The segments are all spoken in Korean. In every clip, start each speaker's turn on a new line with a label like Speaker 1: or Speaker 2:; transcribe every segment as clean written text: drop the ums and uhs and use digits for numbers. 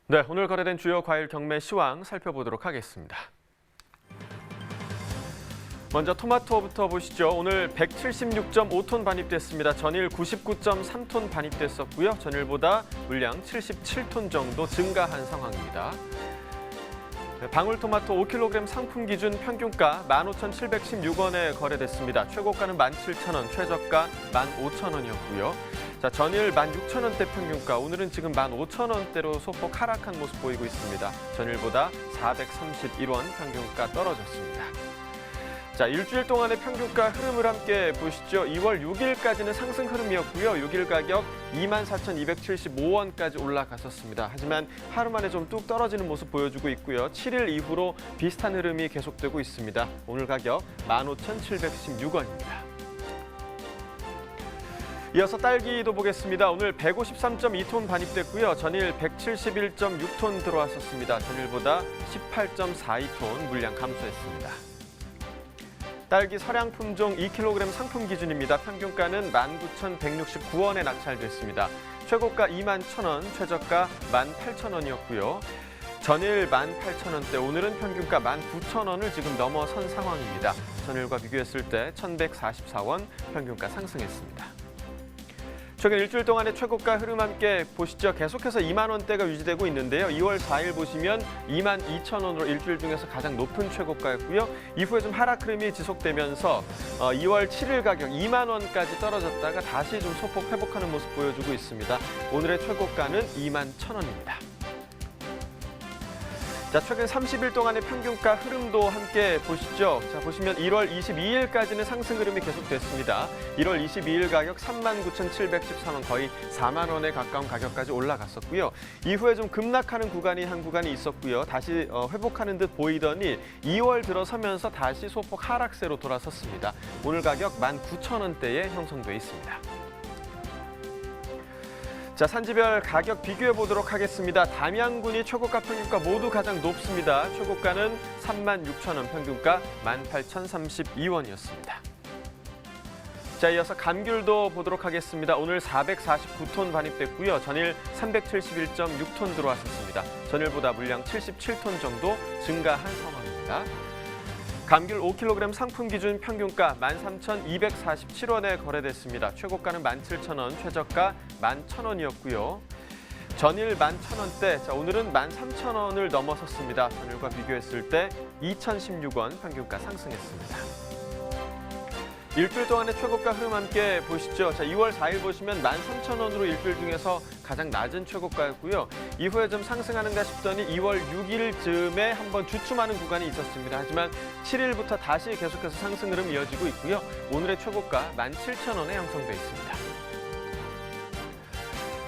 Speaker 1: 네, 오늘 거래된 주요 과일 경매 시황 살펴보도록 하겠습니다. 먼저 토마토부터 보시죠. 오늘 176.5톤 반입됐습니다. 전일 99.3톤 반입됐었고요. 전일보다 물량 77톤 정도 증가한 상황입니다. 방울토마토 5kg 상품 기준 평균가 15,716원에 거래됐습니다. 최고가는 17,000원, 최저가 15,000원이었고요. 자, 전일 16,000원대 평균가, 오늘은 지금 15,000원대로 소폭 하락한 모습 보이고 있습니다. 전일보다 431원 평균가 떨어졌습니다. 자, 일주일 동안의 평균가 흐름을 함께 보시죠. 2월 6일까지는 상승 흐름이었고요. 6일 가격 24,275원까지 올라갔었습니다. 하지만 하루 만에 좀 뚝 떨어지는 모습 보여주고 있고요. 7일 이후로 비슷한 흐름이 계속되고 있습니다. 오늘 가격 15,716원입니다. 이어서 딸기도 보겠습니다. 오늘 153.2톤 반입됐고요. 전일 171.6톤 들어왔었습니다. 전일보다 18.42톤 물량 감소했습니다. 딸기 서량 품종 2kg 상품 기준입니다. 평균가는 19,169원에 낙찰됐습니다. 최고가 21,000원, 최저가 18,000원이었고요. 전일 18,000원대, 오늘은 평균가 19,000원을 지금 넘어선 상황입니다. 전일과 비교했을 때 1,144원 평균가 상승했습니다. 최근 일주일 동안의 최고가 흐름 함께 보시죠. 계속해서 2만 원대가 유지되고 있는데요. 2월 4일 보시면 22,000원으로 일주일 중에서 가장 높은 최고가였고요. 이후에 좀 하락 흐름이 지속되면서 2월 7일 가격 2만 원까지 떨어졌다가 다시 좀 소폭 회복하는 모습 보여주고 있습니다. 오늘의 최고가는 21,000원입니다. 자, 최근 30일 동안의 평균가 흐름도 함께 보시죠. 자, 보시면 1월 22일까지는 상승 흐름이 계속됐습니다. 1월 22일 가격 39,713원, 거의 4만 원에 가까운 가격까지 올라갔었고요. 이후에 좀 급락하는 구간이 한 구간이 있었고요. 다시 회복하는 듯 보이더니 2월 들어서면서 다시 소폭 하락세로 돌아섰습니다. 오늘 가격 19,000원대에 형성돼 있습니다. 자, 산지별 가격 비교해 보도록 하겠습니다. 담양군이 최고가 평균가 모두 가장 높습니다. 최고가는 36,000원, 평균가 18,032원이었습니다. 자, 이어서 감귤도 보도록 하겠습니다. 오늘 449톤 반입됐고요. 전일 371.6톤 들어왔었습니다. 전일보다 물량 77톤 정도 증가한 상황입니다. 감귤 5kg 상품 기준 평균가 13,247원에 거래됐습니다. 최고가는 17,000원, 최저가 11,000원이었고요. 전일 11,000원대, 자, 오늘은 13,000원을 넘어섰습니다. 전일과 비교했을 때 2,016원 평균가 상승했습니다. 일주일 동안의 최고가 흐름 함께 보시죠. 자, 2월 4일 보시면 13,000원으로 일주일 중에서 가장 낮은 최고가였고요. 이후에 좀 상승하는가 싶더니 2월 6일 즈음에 한번 주춤하는 구간이 있었습니다. 하지만 7일부터 다시 계속해서 상승 흐름 이어지고 있고요. 오늘의 최고가 17,000원에 형성돼 있습니다.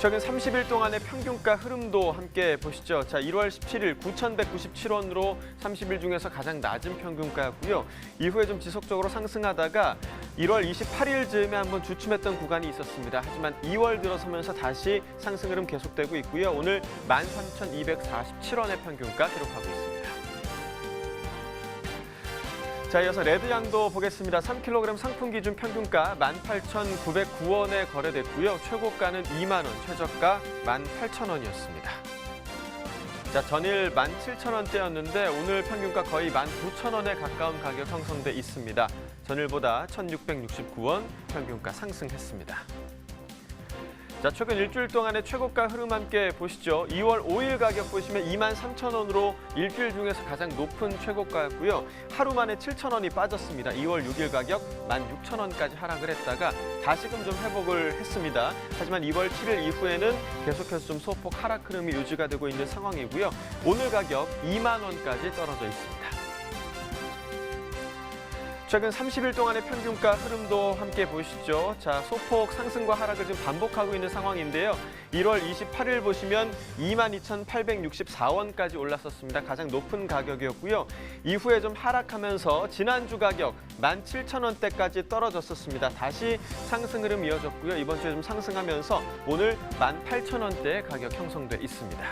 Speaker 1: 최근 30일 동안의 평균가 흐름도 함께 보시죠. 자, 1월 17일 9,197원으로 30일 중에서 가장 낮은 평균가였고요. 이후에 좀 지속적으로 상승하다가 1월 28일 즈음에 한번 주춤했던 구간이 있었습니다. 하지만 2월 들어서면서 다시 상승 흐름 계속되고 있고요. 오늘 13,247원의 평균가 기록하고 있습니다. 자, 이어서 레드향도 보겠습니다. 3kg 상품 기준 평균가 18,909원에 거래됐고요. 최고가는 2만 원, 최저가 18,000원이었습니다. 자, 전일 17,000원대였는데 오늘 평균가 거의 19,000원에 가까운 가격 형성돼 있습니다. 전일보다 1,669원 평균가 상승했습니다. 자, 최근 일주일 동안의 최고가 흐름 함께 보시죠. 2월 5일 가격 보시면 23,000원으로 일주일 중에서 가장 높은 최고가였고요. 하루 만에 7,000원이 빠졌습니다. 2월 6일 가격 16,000원까지 하락을 했다가 다시금 좀 회복을 했습니다. 하지만 2월 7일 이후에는 계속해서 좀 소폭 하락 흐름이 유지가 되고 있는 상황이고요. 오늘 가격 2만 원까지 떨어져 있습니다. 최근 30일 동안의 평균가 흐름도 함께 보시죠. 자, 소폭 상승과 하락을 지금 반복하고 있는 상황인데요. 1월 28일 보시면 22,864원까지 올랐었습니다. 가장 높은 가격이었고요. 이후에 좀 하락하면서 지난주 가격 17,000원대까지 떨어졌었습니다. 다시 상승 흐름 이어졌고요. 이번 주에 좀 상승하면서 오늘 18,000원대 가격 형성돼 있습니다.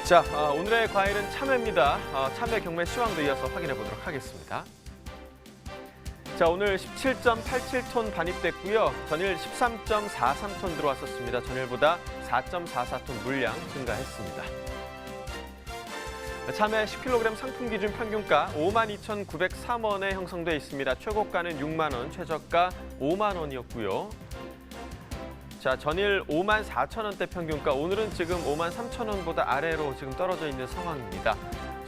Speaker 1: 자, 오늘의 과일은 참외입니다. 참외 경매 시황도 이어서 확인해 보도록 하겠습니다. 자, 오늘 17.87톤 반입됐고요. 전일 13.43톤 들어왔었습니다. 전일보다 4.44톤 물량 증가했습니다. 참외 10kg 상품 기준 평균가 52,903원에 형성돼 있습니다. 최고가는 6만 원, 최저가 5만 원이었고요. 자, 전일 54,000원대 평균가, 오늘은 지금 53,000원보다 아래로 지금 떨어져 있는 상황입니다.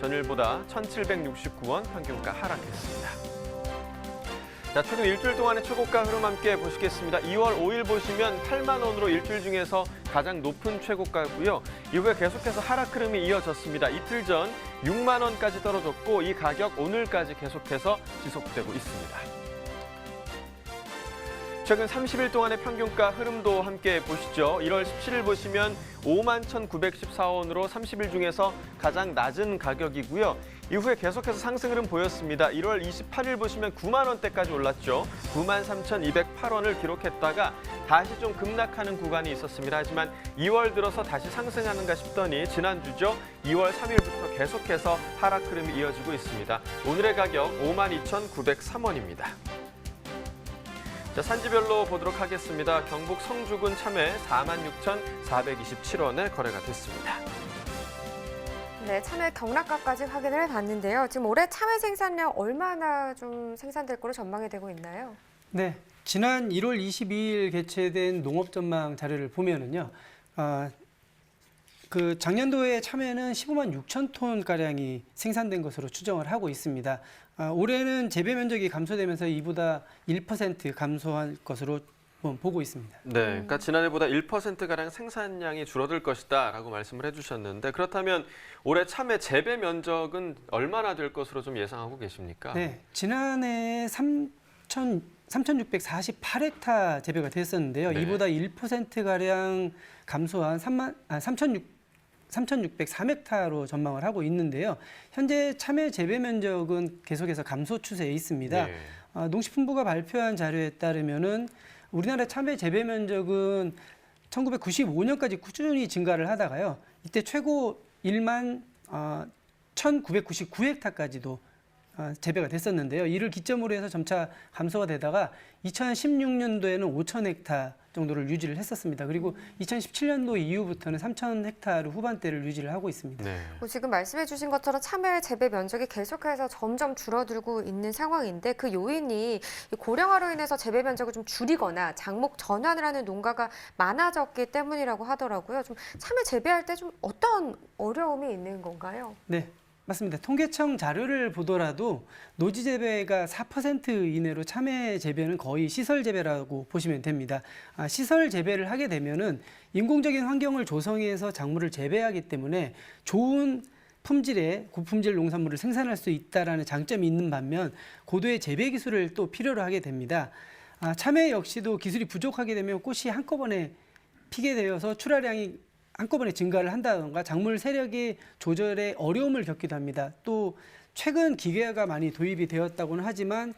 Speaker 1: 전일보다 1,769원 평균가 하락했습니다. 자, 최근 일주일 동안의 최고가 흐름 함께 보시겠습니다. 2월 5일 보시면 8만 원으로 일주일 중에서 가장 높은 최고가고요. 이후에 계속해서 하락 흐름이 이어졌습니다. 이틀 전 6만 원까지 떨어졌고 이 가격 오늘까지 계속해서 지속되고 있습니다. 최근 30일 동안의 평균가 흐름도 함께 보시죠. 1월 17일 보시면 51,914원으로 30일 중에서 가장 낮은 가격이고요. 이후에 계속해서 상승 흐름 보였습니다. 1월 28일 보시면 9만 원대까지 올랐죠. 93,208원을 기록했다가 다시 좀 급락하는 구간이 있었습니다. 하지만 2월 들어서 다시 상승하는가 싶더니 지난주죠. 2월 3일부터 계속해서 하락 흐름이 이어지고 있습니다. 오늘의 가격 52,903원입니다. 자, 산지별로 보도록 하겠습니다. 경북 성주군 참외 46,427원에 거래가 됐습니다.
Speaker 2: 네, 참외 경락가까지 확인을 해봤는데요. 지금 올해 참외 생산량 얼마나 좀 생산될 거로 전망이 되고 있나요?
Speaker 3: 네, 지난 1월 22일 개최된 농업전망 자료를 보면은요, 그 작년도에 참외는 15만 6천 톤 가량이 생산된 것으로 추정을 하고 있습니다. 올해는 재배 면적이 감소되면서 이보다 1% 감소할 것으로 보고 있습니다.
Speaker 1: 네, 그러니까 지난해보다 1%가량 생산량이 줄어들 것이다라고 말씀을 해주셨는데, 그렇다면 올해 참외 재배 면적은 얼마나 될 것으로 좀 예상하고 계십니까?
Speaker 3: 네, 지난해 3,648헥타 재배가 됐었는데요.
Speaker 1: 네.
Speaker 3: 이보다 1%가량 감소한 3,603헥타로 전망을 하고 있는데요. 현재 참외 재배 면적은 계속해서 감소 추세에 있습니다.
Speaker 1: 네.
Speaker 3: 농식품부가 발표한 자료에 따르면은 우리나라 참외 재배 면적은 1995년까지 꾸준히 증가를 하다가요. 이때 최고 1만 1,999헥타까지도 재배가 됐었는데요. 이를 기점으로 해서 점차 감소가 되다가 2016년도에는 5,000헥타 정도를 유지를 했었습니다. 그리고 2017년도 이후부터는 3,000헥타르 후반대를 유지를 하고 있습니다.
Speaker 1: 네.
Speaker 2: 지금 말씀해 주신 것처럼 참외 재배 면적이 계속해서 점점 줄어들고 있는 상황인데 그 요인이 고령화로 인해서 재배 면적을 좀 줄이거나 작목 전환을 하는 농가가 많아졌기 때문이라고 하더라고요. 좀 참외 재배할 때 좀 어떤 어려움이 있는 건가요?
Speaker 3: 네. 맞습니다. 통계청 자료를 보더라도 노지 재배가 4% 이내로 참외 재배는 거의 시설 재배라고 보시면 됩니다. 시설 재배를 하게 되면은 인공적인 환경을 조성해서 작물을 재배하기 때문에 좋은 품질의 고품질 농산물을 생산할 수 있다라는 장점이 있는 반면 고도의 재배 기술을 또 필요로 하게 됩니다. 참외 역시도 기술이 부족하게 되면 꽃이 한꺼번에 피게 되어서 출하량이 한꺼번에 증가를 한다던가 작물 세력의 조절에 어려움을 겪기도 합니다. 또 최근 기계가 많이 도입이 되었다고는 하지만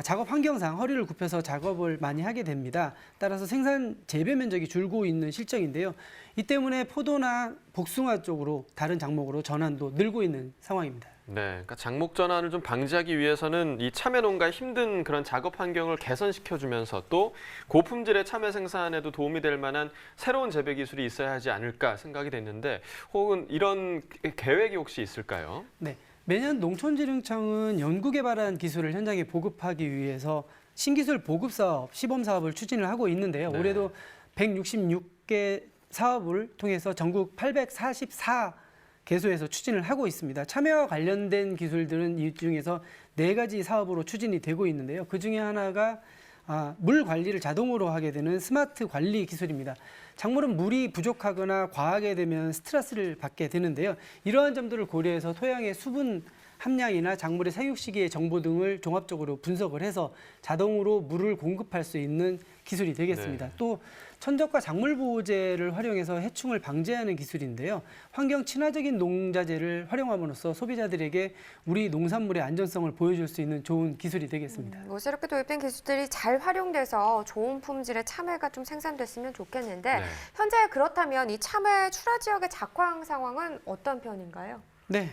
Speaker 3: 작업 환경상 허리를 굽혀서 작업을 많이 하게 됩니다. 따라서 생산 재배 면적이 줄고 있는 실정인데요. 이 때문에 포도나 복숭아 쪽으로 다른 작목으로 전환도 늘고 있는 상황입니다.
Speaker 1: 네, 그러니까 작목 전환을 좀 방지하기 위해서는 이 참외 농가의 힘든 그런 작업 환경을 개선시켜주면서 또 고품질의 참외 생산에도 도움이 될 만한 새로운 재배 기술이 있어야 하지 않을까 생각이 됐는데, 혹은 이런 계획이 혹시 있을까요?
Speaker 3: 네, 매년 농촌진흥청은 연구개발한 기술을 현장에 보급하기 위해서 신기술 보급 사업, 시범 사업을 추진을 하고 있는데요.
Speaker 1: 네.
Speaker 3: 올해도 166개 사업을 통해서 전국 844개소에서 추진을 하고 있습니다. 참여와 관련된 기술들은 이 중에서 4가지 사업으로 추진이 되고 있는데요. 그 중에 하나가 물 관리를 자동으로 하게 되는 스마트 관리 기술입니다. 작물은 물이 부족하거나 과하게 되면 스트레스를 받게 되는데요. 이러한 점들을 고려해서 토양의 수분 함량이나 작물의 생육 시기의 정보 등을 종합적으로 분석을 해서 자동으로 물을 공급할 수 있는 기술이 되겠습니다.
Speaker 1: 네.
Speaker 3: 또 천적과 작물 보호제를 활용해서 해충을 방제하는 기술인데요. 환경 친화적인 농자재를 활용함으로써 소비자들에게 우리 농산물의 안전성을 보여줄 수 있는 좋은 기술이 되겠습니다.
Speaker 2: 새롭게 도입된 기술들이 잘 활용돼서 좋은 품질의 참외가 좀 생산됐으면 좋겠는데
Speaker 1: 네.
Speaker 2: 현재 그렇다면 이 참외 출하 지역의 작황 상황은 어떤 편인가요?
Speaker 3: 네,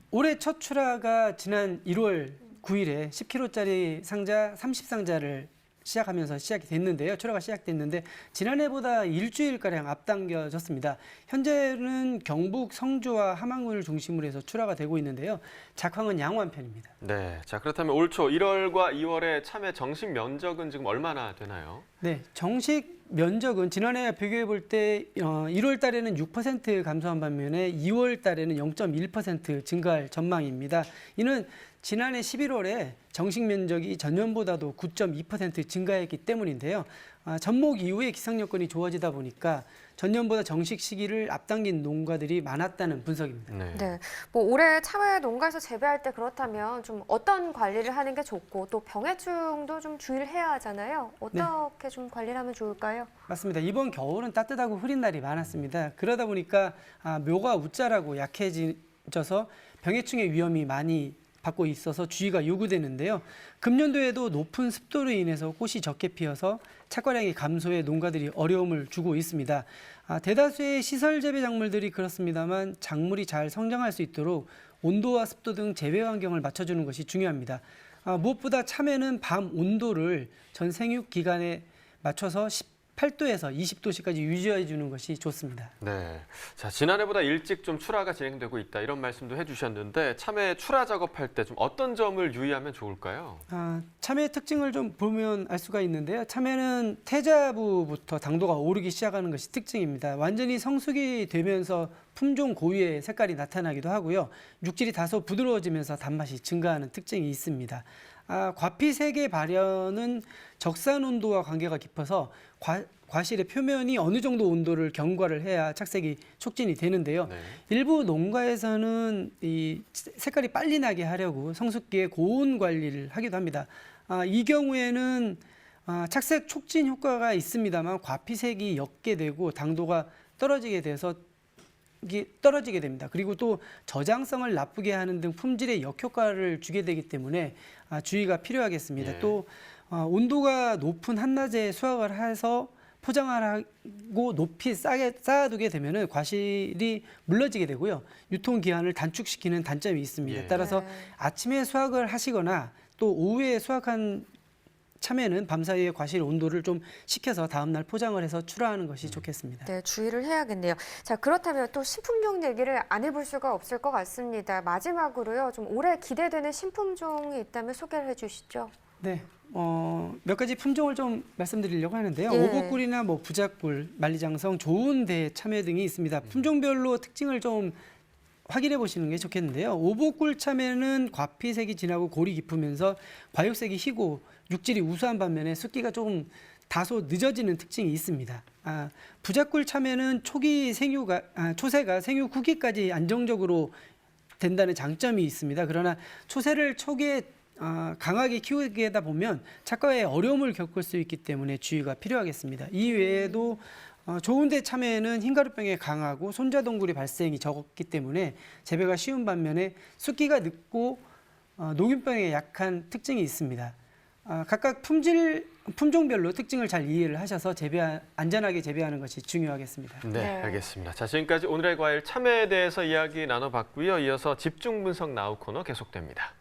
Speaker 3: 올해 첫 출하가 지난 1월 9일에 10kg짜리 상자 30상자를 시작이 됐는데요. 출하가 시작됐는데 지난해보다 일주일가량 앞당겨졌습니다. 현재는 경북 성주와 함안군을 중심으로 해서 출하가 되고 있는데요. 작황은 양호한 편입니다.
Speaker 1: 네, 자 그렇다면 올 초 1월과 2월의 참외 정식 면적은 지금 얼마나 되나요?
Speaker 3: 네, 정식 면적은 지난해 비교해 볼 때 1월 달에는 6% 감소한 반면에 2월 달에는 0.1% 증가할 전망입니다. 이는 지난해 11월에 정식 면적이 전년보다도 9.2% 증가했기 때문인데요. 전목 이후에 기상 여건이 좋아지다 보니까 전년보다 정식 시기를 앞당긴 농가들이 많았다는 분석입니다.
Speaker 1: 네.
Speaker 2: 네, 뭐 올해 참외 농가에서 재배할 때 그렇다면 좀 어떤 관리를 하는 게 좋고 또 병해충도 좀 주의를 해야 하잖아요. 어떻게 좀 관리를 하면 좋을까요?
Speaker 3: 맞습니다. 이번 겨울은 따뜻하고 흐린 날이 많았습니다. 그러다 보니까 묘가 웃자라고 약해져서 병해충의 위험이 많이 받고 있어서 주의가 요구되는데요. 금년도에도 높은 습도로 인해서 꽃이 적게 피어서 착과량이 감소해 농가들이 어려움을 주고 있습니다. 대다수의 시설 재배 작물들이 그렇습니다만 작물이 잘 성장할 수 있도록 온도와 습도 등 재배 환경을 맞춰주는 것이 중요합니다. 무엇보다 참외는 밤 온도를 전 생육 기간에 맞춰서 18도에서 20도씨까지 유지해 주는 것이 좋습니다.
Speaker 1: 네, 자 지난해보다 일찍 좀 출하가 진행되고 있다 이런 말씀도 해주셨는데 참외 출하 작업할 때 좀 어떤 점을 유의하면 좋을까요?
Speaker 3: 참외 특징을 좀 보면 알 수가 있는데요. 참외는 태자부부터 당도가 오르기 시작하는 것이 특징입니다. 완전히 성숙이 되면서 품종 고유의 색깔이 나타나기도 하고요. 육질이 다소 부드러워지면서 단맛이 증가하는 특징이 있습니다. 과피색의 발현은 적산 온도와 관계가 깊어서 과실의 표면이 어느 정도 온도를 경과를 해야 착색이 촉진이 되는데요.
Speaker 1: 네.
Speaker 3: 일부 농가에서는 이 색깔이 빨리 나게 하려고 성숙기에 고온 관리를 하기도 합니다. 이 경우에는 착색 촉진 효과가 있습니다만 과피색이 옅게 되고 당도가 떨어지게 돼서 이게 떨어지게 됩니다. 그리고 또 저장성을 나쁘게 하는 등 품질에 역효과를 주게 되기 때문에 주의가 필요하겠습니다.
Speaker 1: 예.
Speaker 3: 또 온도가 높은 한낮에 수확을 해서 포장을 하고 높이 쌓아두게 되면 과실이 물러지게 되고요. 유통기한을 단축시키는 단점이 있습니다.
Speaker 1: 예.
Speaker 3: 따라서
Speaker 2: 네.
Speaker 3: 아침에 수확을 하시거나 또 오후에 수확한 참외는 밤사이에 과실 온도를 좀 식혀서 다음날 포장을 해서 출하하는 것이 좋겠습니다.
Speaker 2: 네, 주의를 해야겠네요. 자, 그렇다면 또 신품종 얘기를 안 해볼 수가 없을 것 같습니다. 마지막으로요, 좀 올해 기대되는 신품종이 있다면 소개를 해주시죠.
Speaker 3: 네, 몇 가지 품종을 좀 말씀드리려고 하는데요.
Speaker 2: 예.
Speaker 3: 오복꿀이나 뭐 부작꿀, 만리장성, 좋은대 참외 등이 있습니다. 품종별로 특징을 좀 확인해 보시는 게 좋겠는데요. 오복꿀 참외는 과피색이 진하고 골이 깊으면서 과육색이 희고 육질이 우수한 반면에 숫기가 조금 다소 늦어지는 특징이 있습니다. 부작꿀 참외는 초세가 생육 후기까지 안정적으로 된다는 장점이 있습니다. 그러나 초세를 초기에 강하게 키우게 하다 보면 착과에 어려움을 겪을 수 있기 때문에 주의가 필요하겠습니다. 이 외에도 좋은대 참외는 흰가루병에 강하고 손자동굴이 발생이 적기 때문에 재배가 쉬운 반면에 숫기가 늦고 녹균병에 약한 특징이 있습니다. 각각 품종별로 특징을 잘 이해를 하셔서 안전하게 재배하는 것이 중요하겠습니다.
Speaker 1: 네,
Speaker 2: 네.
Speaker 1: 알겠습니다. 자, 지금까지 오늘의 과일 참외에 대해서 이야기 나눠봤고요. 이어서 집중 분석 나우 코너 계속됩니다.